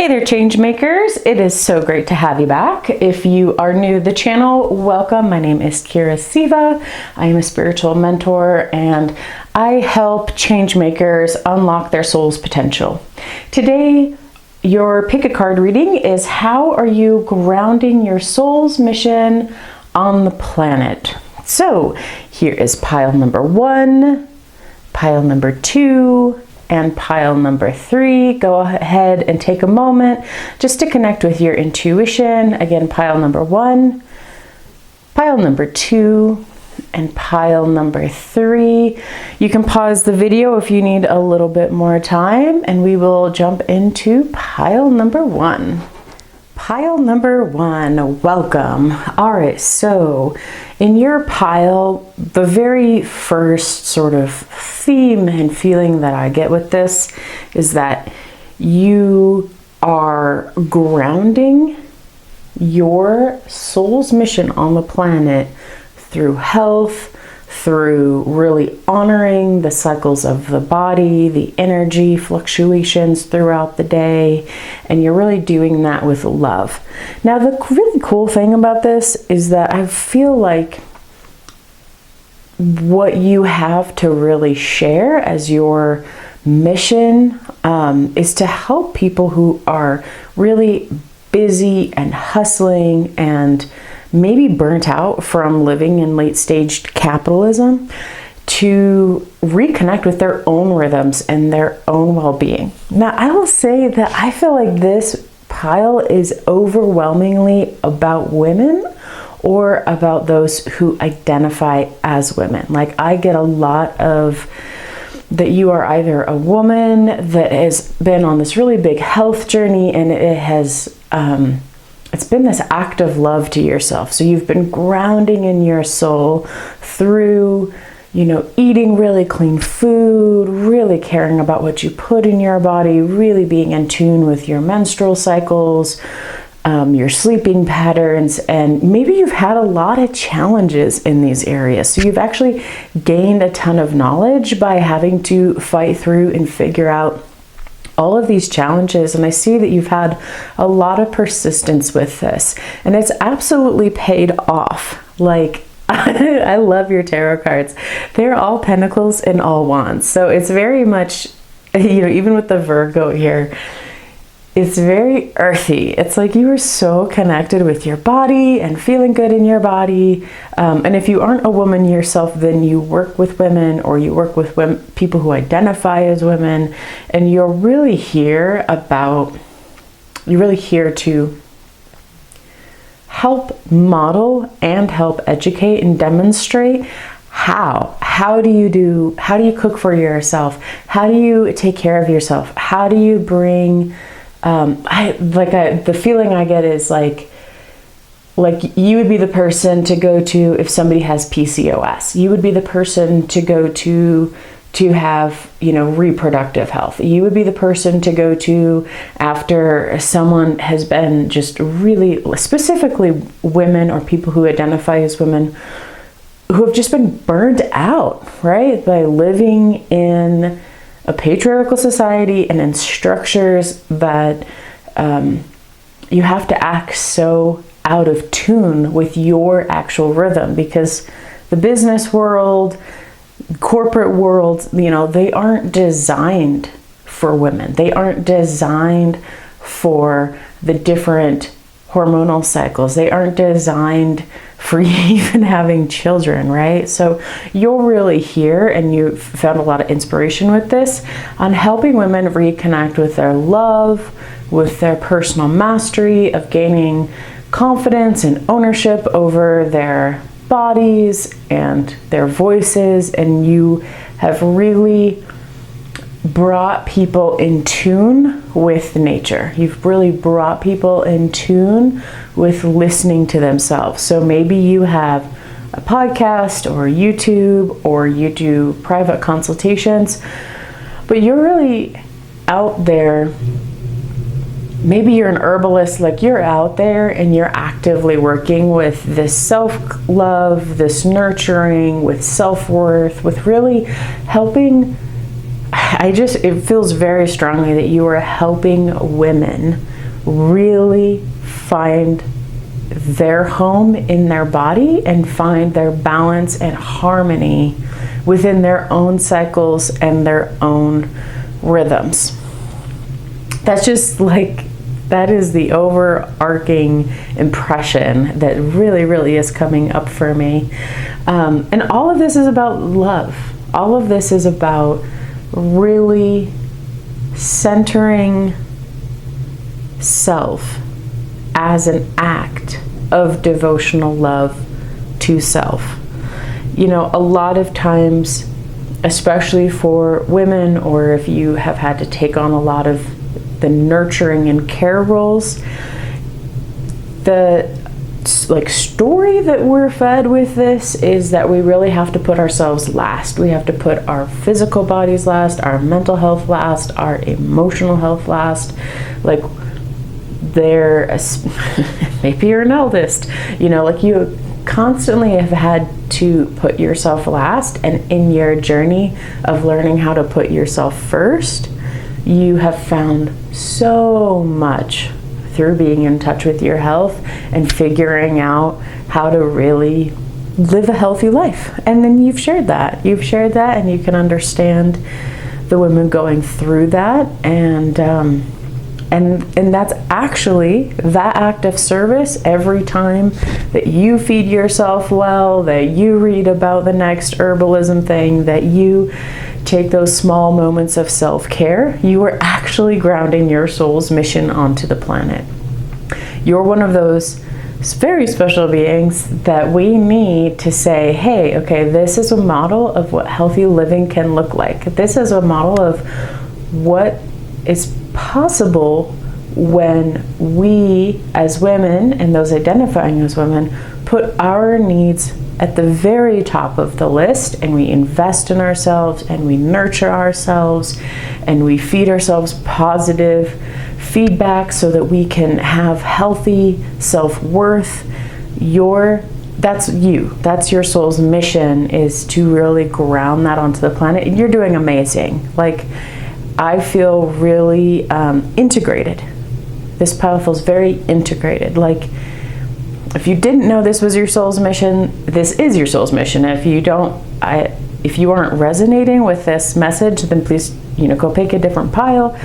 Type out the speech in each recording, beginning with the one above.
Hey there, change makers. It is so great to have you back. If you are new to the channel, welcome. My name is Kira Siva. I am a spiritual mentor and I help change makers unlock their soul's potential. Today, your pick a card reading is how are you grounding your soul's mission on the planet? So here is pile number 1, pile number 2, and pile number 3. Go ahead and take a moment just to connect with your intuition. Again, pile number 1, pile number 2, and pile number 3. You can pause the video if you need a little bit more time, and we will jump into pile number 1. Pile number 1, welcome. All right, so in your pile, the very first sort of theme and feeling that I get with this is that you are grounding your soul's mission on the planet through health, through really honoring the cycles of the body, the energy fluctuations throughout the day, and you're really doing that with love. Now, the really cool thing about this is that I feel like what you have to really share as your mission is to help people who are really busy and hustling and maybe burnt out from living in late stage capitalism to reconnect with their own rhythms and their own well-being. Now, I will say that I feel like this pile is overwhelmingly about women or about those who identify as women. Like, I get a lot of that you are either a woman that has been on this really big health journey and it has it's been this act of love to yourself. So you've been grounding in your soul through, eating really clean food, really caring about what you put in your body, really being in tune with your menstrual cycles, your sleeping patterns, and maybe you've had a lot of challenges in these areas. So you've actually gained a ton of knowledge by having to fight through and figure out all of these challenges, and I see that you've had a lot of persistence with this, and it's absolutely paid off. Like, I love your tarot cards. They're all pentacles and all wands, so it's very much, even with the Virgo here, it's very earthy. It's like you are so connected with your body and feeling good in your body. And if you aren't a woman yourself, then you work with women or you work with people who identify as women. And you're really here to help model and help educate and demonstrate how do you cook for yourself? How do you take care of yourself? How do you bring the feeling I get is like you would be the person to go to if somebody has PCOS. You would be the person to go to have, reproductive health. You would be the person to go to after someone has been just really, specifically women or people who identify as women who have just been burned out, right? By living in a patriarchal society and in structures that you have to act so out of tune with your actual rhythm, because the business world, corporate world, they aren't designed for women. They aren't designed for the different hormonal cycles. They aren't designed for even having children, right? So you're really here, and you've found a lot of inspiration with this on helping women reconnect with their love, with their personal mastery of gaining confidence and ownership over their bodies and their voices. And you have really brought people in tune with nature. You've really brought people in tune with listening to themselves. So maybe you have a podcast or YouTube, or you do private consultations, but you're really out there. Maybe you're an herbalist, like you're out there and you're actively working with this self-love, this nurturing, with self-worth, with really helping. It feels very strongly that you are helping women really find their home in their body and find their balance and harmony within their own cycles and their own rhythms. That's just like, that is the overarching impression that really, really is coming up for me. And all of this is about love. All of this is about really centering self as an act of devotional love to self. You know, a lot of times, especially for women, or if you have had to take on a lot of the nurturing and care roles, the story that we're fed with this is that we really have to put ourselves last. We have to put our physical bodies last, our mental health last, our emotional health last. Like, maybe you're an eldest, you know, like you constantly have had to put yourself last, and in your journey of learning how to put yourself first, you have found so much through being in touch with your health and figuring out how to really live a healthy life. And then you've shared that, and you can understand the women going through that, and that's actually that act of service. Every time that you feed yourself well, that you read about the next herbalism thing, that you take those small moments of self-care, you are actually grounding your soul's mission onto the planet. You're one of those very special beings that we need to say, hey, okay, this is a model of what healthy living can look like. This is a model of what is possible when we as women, and those identifying as women, put our needs at the very top of the list, and we invest in ourselves, and we nurture ourselves, and we feed ourselves positive feedback so that we can have healthy self-worth. That's your soul's mission, is to really ground that onto the planet, and you're doing amazing. Like, I feel really integrated. This pile feels very integrated. Like, if you didn't know this was your soul's mission, this is your soul's mission. If you aren't resonating with this message, then please, go pick a different pile,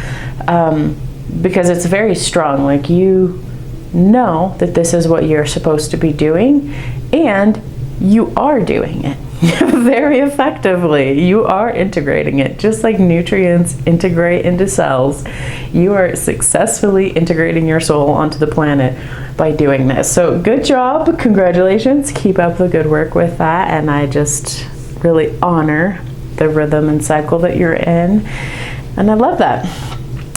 because it's very strong. Like, you know that this is what you're supposed to be doing, and you are doing it very effectively. You are integrating it, just like nutrients integrate into cells. You are successfully integrating your soul onto the planet by doing this. So good job, congratulations, keep up the good work with that, and I just really honor the rhythm and cycle that you're in, and I love that.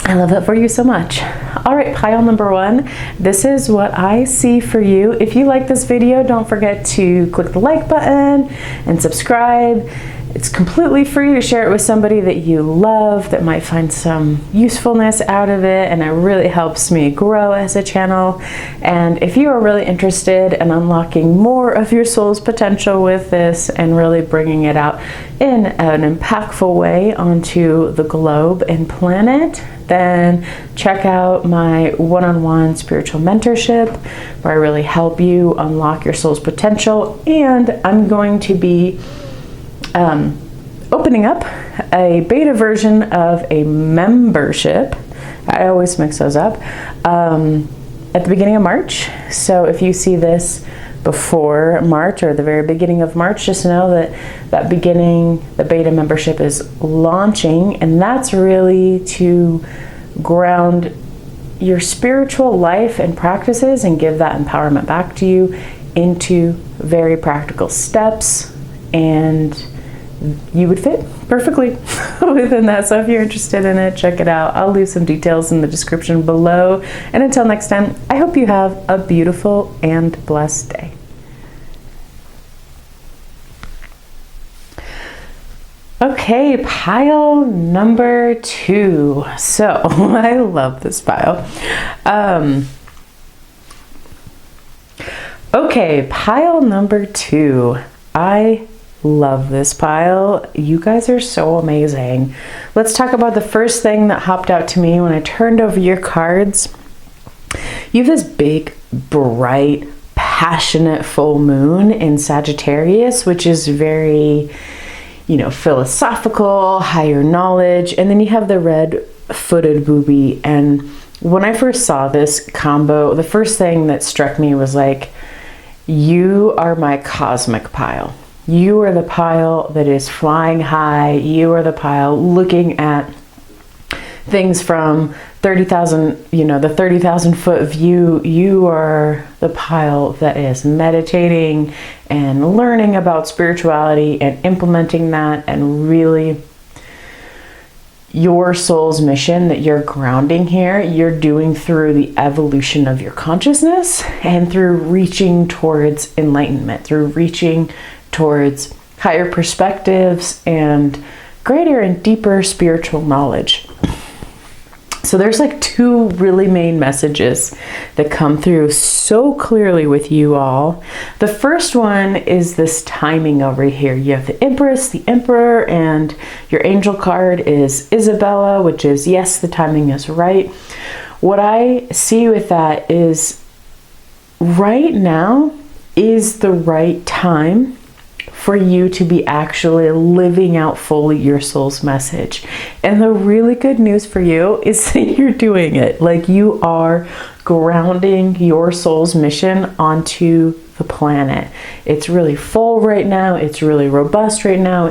I love that for you so much. All right, pile number 1. This is what I see for you. If you like this video, don't forget to click the like button and subscribe. It's completely free to share it with somebody that you love that might find some usefulness out of it, and it really helps me grow as a channel. And if you are really interested in unlocking more of your soul's potential with this and really bringing it out in an impactful way onto the globe and planet, then check out my one-on-one spiritual mentorship, where I really help you unlock your soul's potential. And I'm going to be opening up a beta version of a membership. I always mix those up, at the beginning of March. So if you see this before March or the very beginning of March, just know that the beta membership is launching, and that's really to ground your spiritual life and practices and give that empowerment back to you into very practical steps, and you would fit perfectly within that. So if you're interested in it, check it out. I'll leave some details in the description below. And until next time, I hope you have a beautiful and blessed day. Okay, pile number 2. So I love this pile. Okay, pile number 2. I love this pile. You guys are so amazing. Let's talk about the first thing that hopped out to me when I turned over your cards. You have this big, bright, passionate full moon in Sagittarius, which is very, philosophical, higher knowledge. And then you have the red-footed booby. And when I first saw this combo, the first thing that struck me was like, you are my cosmic pile. You are the pile that is flying high. You are the pile looking at things from 30,000, the 30,000 foot view. You are the pile that is meditating and learning about spirituality and implementing that, and really your soul's mission that you're grounding here, you're doing through the evolution of your consciousness and through reaching towards enlightenment, through reaching towards higher perspectives and greater and deeper spiritual knowledge. So there's like two really main messages that come through so clearly with you all. The first one is this timing over here. You have the Empress, the Emperor, and your angel card is Isabella, which is, yes, the timing is right. What I see with that is right now is the right time for you to be actually living out fully your soul's message. And the really good news for you is that you're doing it. Like, you are grounding your soul's mission onto the planet. It's really full right now. It's really robust right now.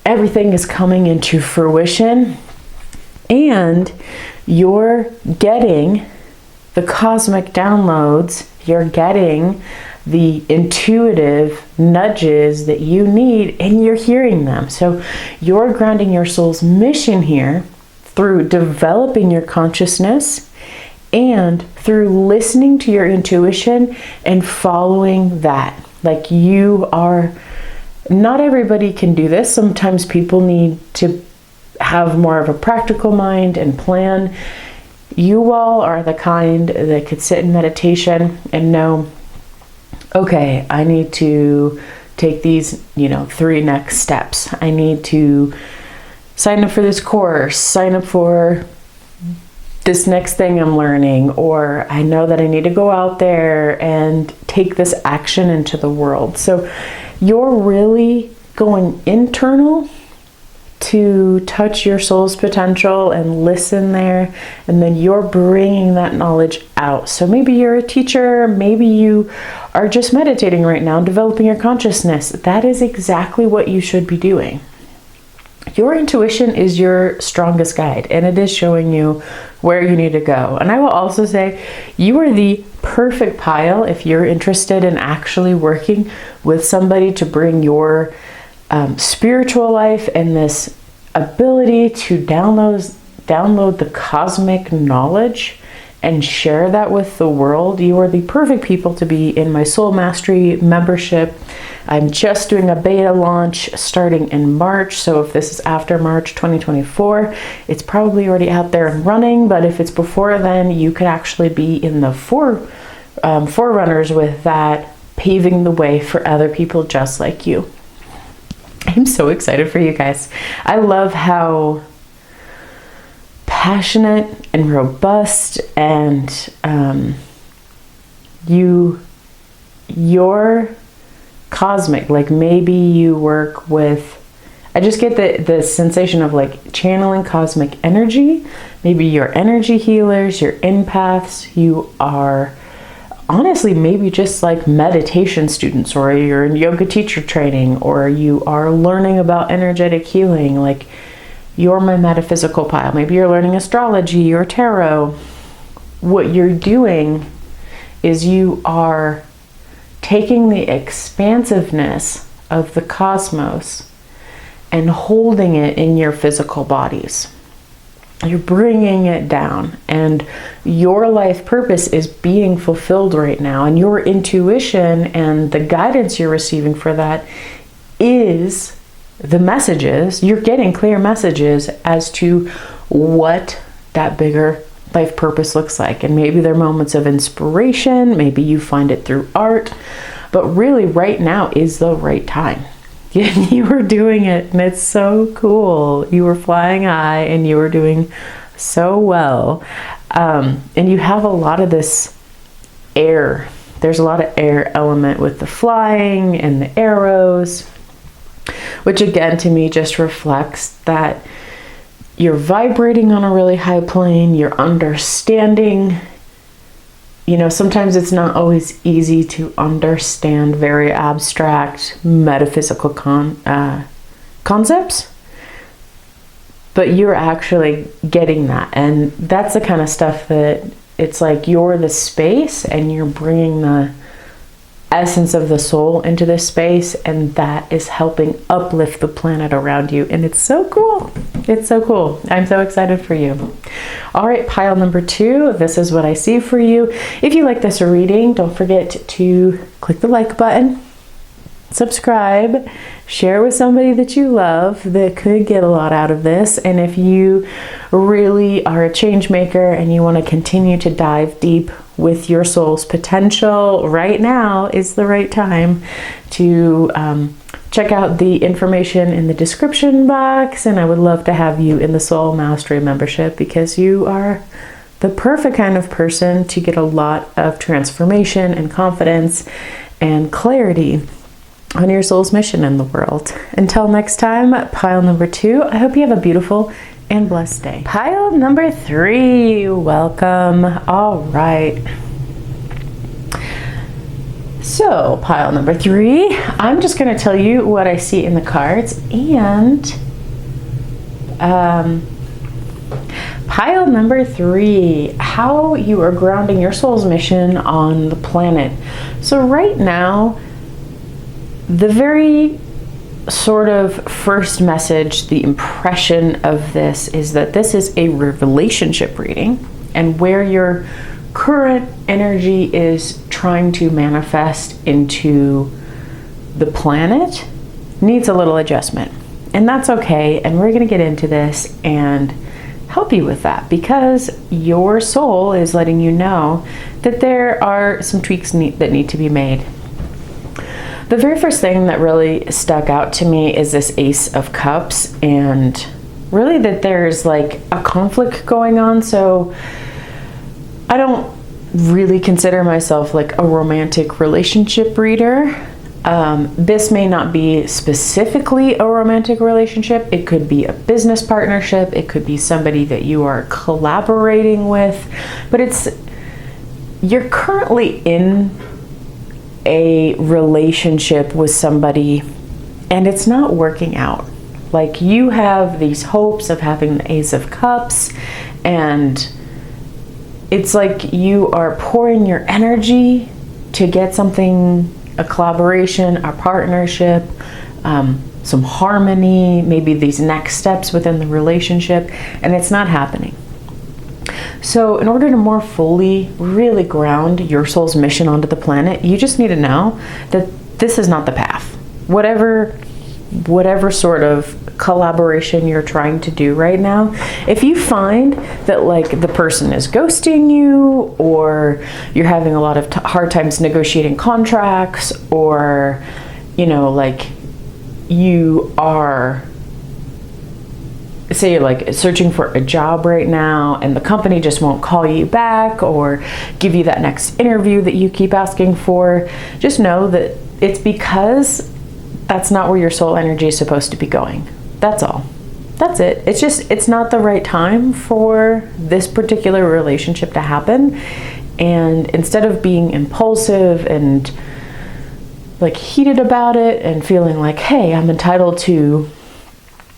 Everything is coming into fruition, and you're getting the cosmic downloads. You're getting the intuitive nudges that you need, and you're hearing them. So you're grounding your soul's mission here through developing your consciousness and through listening to your intuition and following that. Like, not everybody can do this. Sometimes people need to have more of a practical mind and plan. You all are the kind that could sit in meditation and know, okay, I need to take these, 3 next steps. I need to sign up for this course, sign up for this next thing I'm learning, or I know that I need to go out there and take this action into the world. So you're really going internal to touch your soul's potential and listen there, and then you're bringing that knowledge out. So maybe you're a teacher, maybe you are just meditating right now, developing your consciousness. That is exactly what you should be doing. Your intuition is your strongest guide, and it is showing you where you need to go. And I will also say, you are the perfect pile if you're interested in actually working with somebody to bring your spiritual life and this ability to download the cosmic knowledge and share that with the world. You are the perfect people to be in my Soul Mastery membership. I'm just doing a beta launch starting in March. So if this is after March 2024, it's probably already out there and running. But if it's before then, you could actually be in the forerunners with that, paving the way for other people just like you. I'm so excited for you guys. I love how passionate and robust and you're cosmic. Like, maybe you work with, I just get the sensation of like channeling cosmic energy. Maybe you're energy healers, you're empaths, you are honestly maybe just like meditation students, or you're in yoga teacher training, or you are learning about energetic healing. Like, you're my metaphysical pile. Maybe you're learning astrology or tarot. What you're doing is you are taking the expansiveness of the cosmos and holding it in your physical bodies. You're bringing it down, and your life purpose is being fulfilled right now, and your intuition and the guidance you're receiving for that is the messages. You're getting clear messages as to what that bigger life purpose looks like. And maybe there are moments of inspiration, maybe you find it through art, but really right now is the right time. You were doing it, and it's so cool. You were flying high and you were doing so well. And you have a lot of this air. There's a lot of air element with the flying and the arrows, which again to me just reflects that you're vibrating on a really high plane, you're understanding. Sometimes it's not always easy to understand very abstract metaphysical concepts, but you're actually getting that. And that's the kind of stuff that it's like you're the space and you're bringing the essence of the soul into this space, and that is helping uplift the planet around you. And it's so cool. It's so cool. I'm so excited for you. All right, pile number 2. This is what I see for you. If you like this reading, don't forget to click the like button, subscribe, share with somebody that you love that could get a lot out of this. And if you really are a change maker and you want to continue to dive deep with your soul's potential, right now is the right time to check out the information in the description box. And I would love to have you in the Soul Mastery membership, because you are the perfect kind of person to get a lot of transformation and confidence and clarity on your soul's mission in the world. Until next time, pile number 2, I hope you have a beautiful and blessed day. Pile number 3, welcome. All right. So pile number 3, I'm just going to tell you what I see in the cards. And pile number 3, how you are grounding your soul's mission on the planet. So right now, the very sort of first message, the impression of this is that this is a relationship reading, and where your current energy is trying to manifest into the planet needs a little adjustment. And that's okay. And we're going to get into this and help you with that, because your soul is letting you know that there are some tweaks that need to be made. The very first thing that really stuck out to me is this Ace of Cups, and really that there's like a conflict going on. So I don't really consider myself like a romantic relationship reader. This may not be specifically a romantic relationship. It could be a business partnership. It could be somebody that you are collaborating with, but you're currently in a relationship with somebody and it's not working out. Like, you have these hopes of having the Ace of Cups, and it's like you are pouring your energy to get something, a collaboration, a partnership, some harmony, maybe these next steps within the relationship, and it's not happening. So in order to more fully really ground your soul's mission onto the planet, you just need to know that this is not the path. Whatever sort of collaboration you're trying to do right now, if you find that like the person is ghosting you, or you're having a lot of hard times negotiating contracts, or like you are, say you're like searching for a job right now and the company just won't call you back or give you that next interview that you keep asking for, just know that it's because that's not where your soul energy is supposed to be going. That's all. That's it. It's not the right time for this particular relationship to happen. And instead of being impulsive and like heated about it and feeling like, hey, I'm entitled to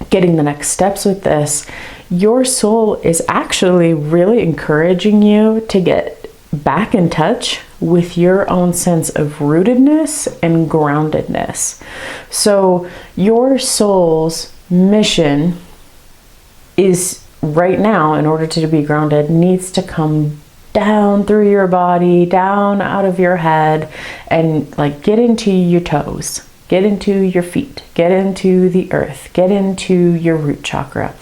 getting the next steps with this, your soul is actually really encouraging you to get back in touch with your own sense of rootedness and groundedness. So your soul's mission is right now, in order to be grounded, needs to come down through your body, down out of your head, and like get into your toes. Get into your feet, get into the earth, get into your root chakra.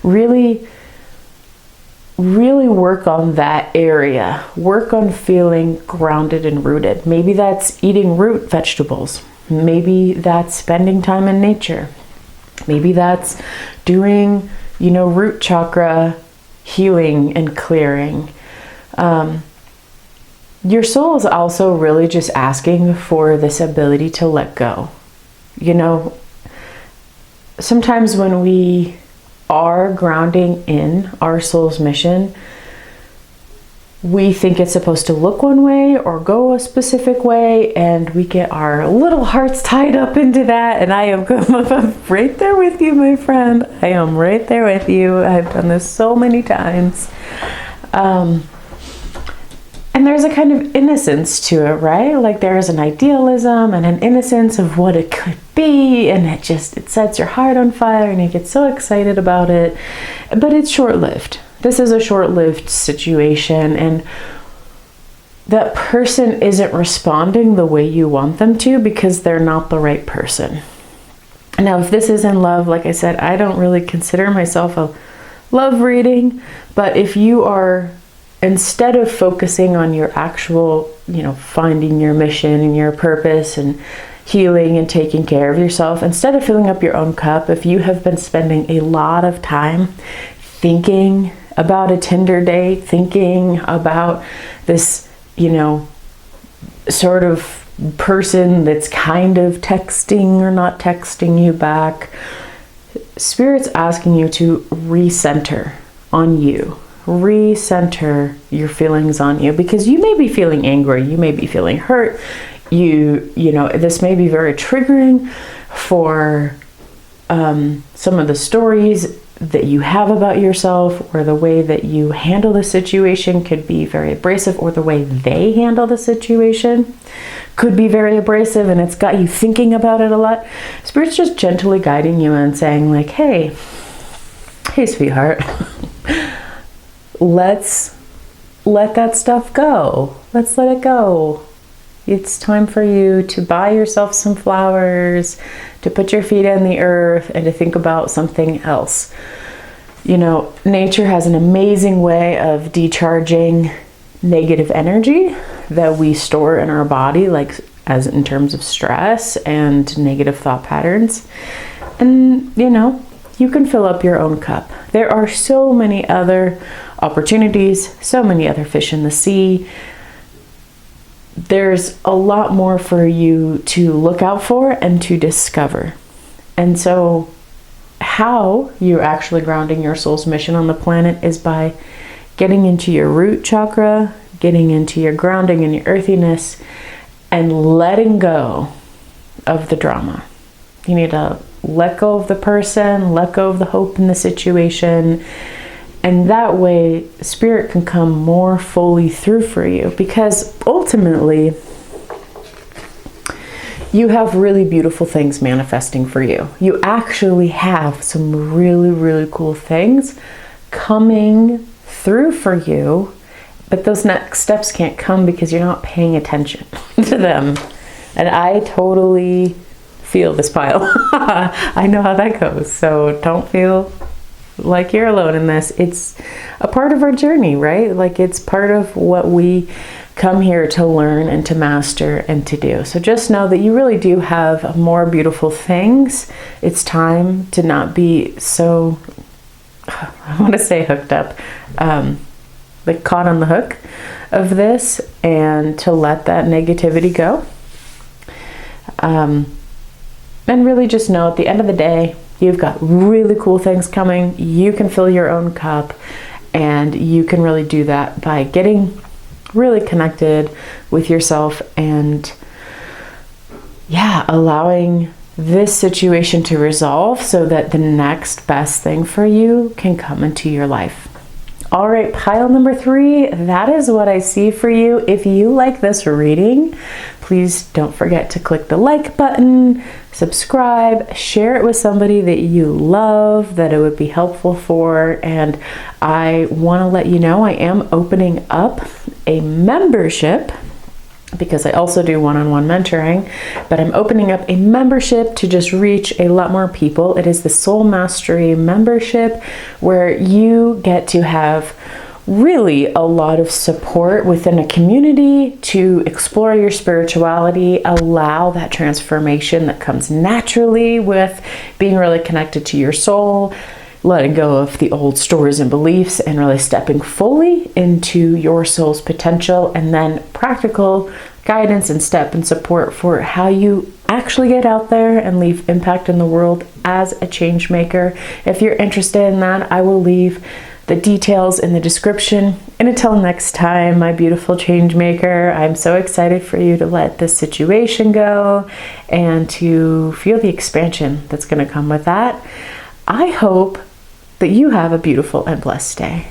Really, really work on that area. Work on feeling grounded and rooted. Maybe that's eating root vegetables. Maybe that's spending time in nature. Maybe that's doing, root chakra healing and clearing. Your soul is also really just asking for this ability to let go. You know, sometimes when we are grounding in our soul's mission, we think it's supposed to look one way or go a specific way, and we get our little hearts tied up into that. And I am right there with you, my friend. I am right there with you. I've done this so many times. And there's a kind of innocence to it, right? Like there's an idealism and an innocence of what it could be, and it sets your heart on fire and you get so excited about it. But it's short-lived. This is a short-lived situation, and that person isn't responding the way you want them to because they're not the right person. Now, if this is in love, like I said, I don't really consider myself a love reading, but if you are, instead of focusing on your actual, finding your mission and your purpose and healing and taking care of yourself, instead of filling up your own cup, if you have been spending a lot of time thinking about a Tinder date, thinking about this, sort of person that's kind of texting or not texting you back, Spirit's asking you to recenter on you. Recenter your feelings on you, because you may be feeling angry, you may be feeling hurt, this may be very triggering for some of the stories that you have about yourself, or the way that you handle the situation could be very abrasive, or the way they handle the situation could be very abrasive, and it's got you thinking about it a lot. Spirit's just gently guiding you and saying like, hey sweetheart, let's let that stuff go. Let's let it go. It's time for you to buy yourself some flowers, to put your feet in the earth, and to think about something else. Nature has an amazing way of decharging negative energy that we store in our body, like as in terms of stress and negative thought patterns. And, you can fill up your own cup. There are so many other opportunities, so many other fish in the sea. There's a lot more for you to look out for and to discover. And so how you're actually grounding your soul's mission on the planet is by getting into your root chakra, getting into your grounding and your earthiness, and letting go of the drama. You need to let go of the person, let go of the hope in the situation, and that way Spirit can come more fully through for you, because ultimately you have really beautiful things manifesting for you. You actually have some really, really cool things coming through for you, but those next steps can't come because you're not paying attention to them. And I totally feel this pile. I know how that goes. So don't feel like you're alone in this. It's a part of our journey, right? Like it's part of what we come here to learn and to master and to do. So just know that you really do have more beautiful things. It's time to not be so, I want to say hooked up, like caught on the hook of this, and to let that negativity go. And really just know at the end of the day, you've got really cool things coming. You can fill your own cup, and you can really do that by getting really connected with yourself and allowing this situation to resolve so that the next best thing for you can come into your life. All right, pile number 3, that is what I see for you. If you like this reading, please don't forget to click the like button, subscribe, share it with somebody that you love, that it would be helpful for. And I want to let you know I am opening up a membership, because I also do one-on-one mentoring, but I'm opening up a membership to just reach a lot more people. It is the Soul Mastery membership, where you get to have really a lot of support within a community to explore your spirituality, allow that transformation that comes naturally with being really connected to your soul, letting go of the old stories and beliefs and really stepping fully into your soul's potential, and then practical guidance and step and support for how you actually get out there and leave impact in the world as a change maker. If you're interested in that, I will leave the details in the description. And until next time, my beautiful change maker, I'm so excited for you to let this situation go and to feel the expansion that's going to come with that. I hope that you have a beautiful and blessed day.